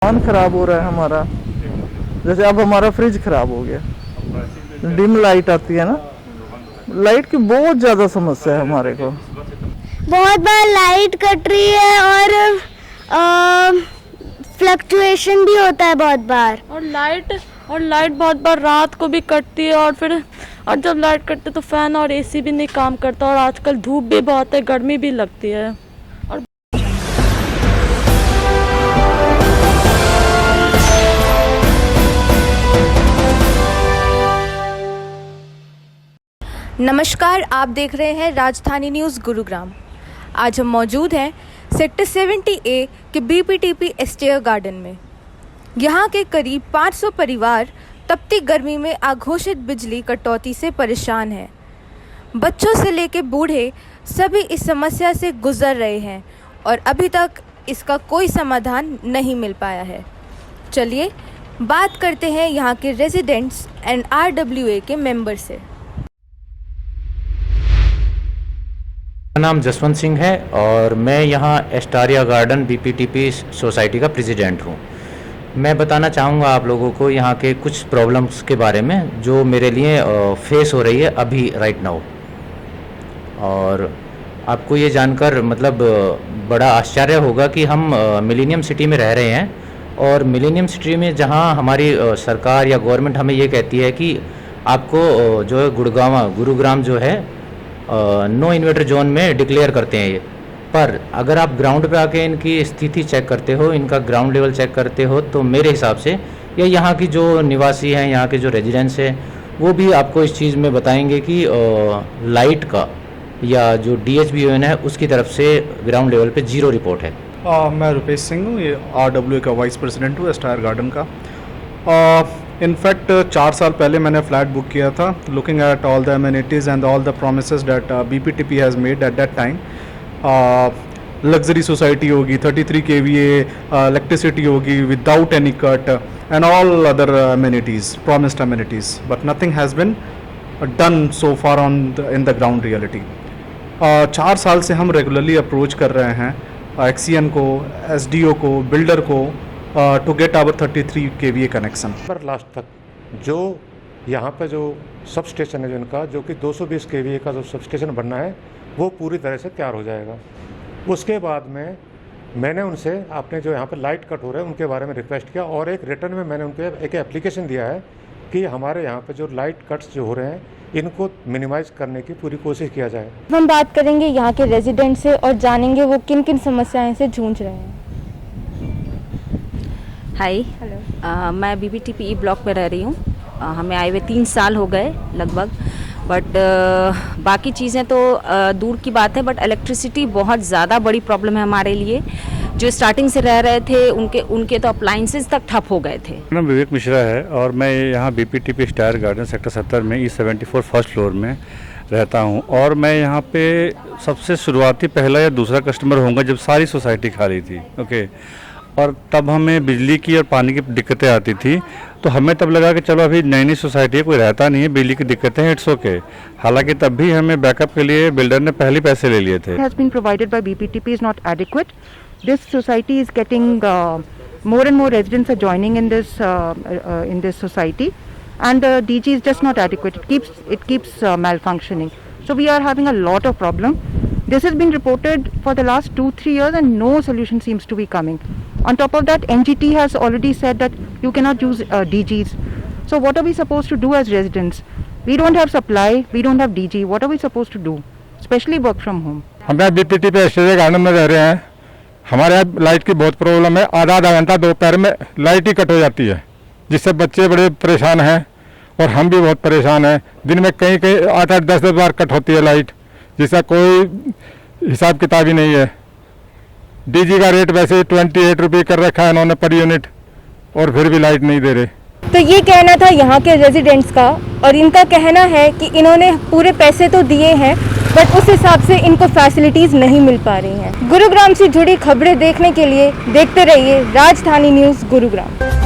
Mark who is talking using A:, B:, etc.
A: सामान खराब हो रहा है हमारा। जैसे अब हमारा फ्रिज खराब हो गया, डिम लाइट आती है ना, लाइट की बहुत ज़्यादा समस्या है हमारे को।
B: बहुत बार लाइट कट रही है और फ्लक्चुएशन भी होता है बहुत बार।
C: और लाइट बहुत बार रात को भी कटती है और जब लाइट कटती है तो फैन और एसी भी नहीं काम करता। और आजकल धूप भी बहुत है, गर्मी भी लगती है। और
D: नमस्कार, आप देख रहे हैं राजधानी न्यूज़ गुरुग्राम। आज हम मौजूद हैं सेक्टर 70A के बीपीटीपी एस्टेयर गार्डन में। यहाँ के करीब 500 परिवार तपती गर्मी में अघोषित बिजली कटौती से परेशान हैं। बच्चों से लेकर बूढ़े सभी इस समस्या से गुजर रहे हैं और अभी तक इसका कोई समाधान नहीं मिल पाया है। चलिए बात करते हैं यहाँ के रेजिडेंट्स एंड RWA के मेंबर से।
E: मेरा नाम जसवंत सिंह है और मैं यहाँ एस्टारिया गार्डन बीपीटीपी सोसाइटी का प्रेसिडेंट हूँ। मैं बताना चाहूँगा आप लोगों को यहाँ के कुछ प्रॉब्लम्स के बारे में जो मेरे लिए फेस हो रही है अभी राइट नाउ। और आपको ये जानकर मतलब बड़ा आश्चर्य होगा कि हम मिलेनियम सिटी में रह रहे हैं और मिलेनियम सिटी में जहाँ हमारी सरकार या गवर्नमेंट हमें ये कहती है कि आपको जो है गुरुग्राम जो है नो इन्वर्टर जोन में डिक्लेयर करते हैं ये। पर अगर आप ग्राउंड पे आके इनकी स्थिति चेक करते हो, इनका ग्राउंड लेवल चेक करते हो, तो मेरे हिसाब से या यहाँ की जो निवासी हैं, यहाँ के जो रेजिडेंट्स हैं, वो भी आपको इस चीज़ में बताएंगे कि लाइट का या जो DHBON है उसकी तरफ से ग्राउंड लेवल पे 0 रिपोर्ट है।
F: मैं रुपेश सिंह हूँ, ये RWA का वाइस प्रेसिडेंट हूँ एस्टायर गार्डन का। इनफैक्ट 4 साल पहले मैंने फ्लैट बुक किया था, looking at all the amenities and all the promises that BPTP has made at that time. Luxury society होगी, 33 kVA इलेक्ट्रिसिटी होगी without any cut and all other amenities, promised amenities, but nothing has been done so far in the ground reality। 4 साल से हम regularly approach कर रहे हैं XCN को, SDO को, बिल्डर को to get our 33 kVA connection.
G: पर लास्ट तक जो यहाँ पे जो सब स्टेशन है जिनका, जो कि 220 kVA का जो सब स्टेशन बनना है, वो पूरी तरह से तैयार हो जाएगा। उसके बाद में मैंने उनसे अपने जो यहाँ पे लाइट कट हो रहे हैं उनके बारे में रिक्वेस्ट किया और एक रिटर्न में मैंने उनको एक एप्लीकेशन दिया है कि हमारे यहाँ पे जो लाइट कट्स जो हो रहे हैं इनको मिनिमाइज़ करने की पूरी कोशिश किया जाए।
D: हम बात करेंगे यहाँ के रेजिडेंट से और जानेंगे वो किन किन समस्याएं से जूझ रहे हैं।
H: हाय, मैं BPTP ब्लॉक में रह रही हूँ। हमें आए हुए 3 साल हो गए लगभग, बट बाकी चीज़ें तो दूर की बात है, बट इलेक्ट्रिसिटी बहुत ज़्यादा बड़ी प्रॉब्लम है हमारे लिए। जो स्टार्टिंग से रह रहे थे उनके तो अप्लाइंसेस तक ठप हो गए थे।
I: मेरा नाम विवेक मिश्रा है और मैं यहाँ BPTP एस्टायर गार्डन सेक्टर 70 में E74 फर्स्ट फ्लोर में रहता हूँ। और मैं यहाँ पे सबसे शुरुआती पहला या दूसरा कस्टमर होऊंगा जब सारी सोसाइटी खाली थी। ओके, और तब हमें बिजली की और पानी की दिक्कतें आती थी, तो हमें तब लगा कि चलो अभी नई सोसाइटी है, कोई रहता नहीं है, बिजली की दिक्कतें हैं, इट्स ओके। हालांकि तब भी हमें बैकअप के लिए बिल्डर ने पहले पैसे ले लिए थे।
J: has been provided by BPTP is not adequate. This society is getting more and more residents are joining in this society, and the DG is just not adequate. It keeps malfunctioning. So we are having a lot of problem. This has been reported for the last 2-3 years and no solution seems to be coming. On top of that, NGT has already said that you cannot use DGs. So what are we supposed to do as residents? We don't have supply, we don't have DG. What are we supposed to do? Especially work from home.
I: हम BPTP एस्टेयर garden में रह रहे हैं। हमारे यहाँ light की बहुत problem है। आधा घंटा दोपहर में लाइट ही कट हो जाती है, जिससे बच्चे बड़े परेशान हैं और हम भी बहुत परेशान हैं। दिन में कहीं 8-8, 10-10 बार कट होती है लाइट, जिसका कोई हिसाब किताब ही नहीं है। DG का रेट वैसे 28 रुपये कर रखा है इन्होंने पर यूनिट, और फिर भी लाइट नहीं दे रहे।
D: तो ये कहना था यहाँ के रेजिडेंट्स का, और इनका कहना है कि इन्होंने पूरे पैसे तो दिए हैं बट उस हिसाब से इनको फैसिलिटीज़ नहीं मिल पा रही हैं। गुरुग्राम से जुड़ी खबरें देखने के लिए देखते रहिए राजधानी न्यूज़ गुरुग्राम।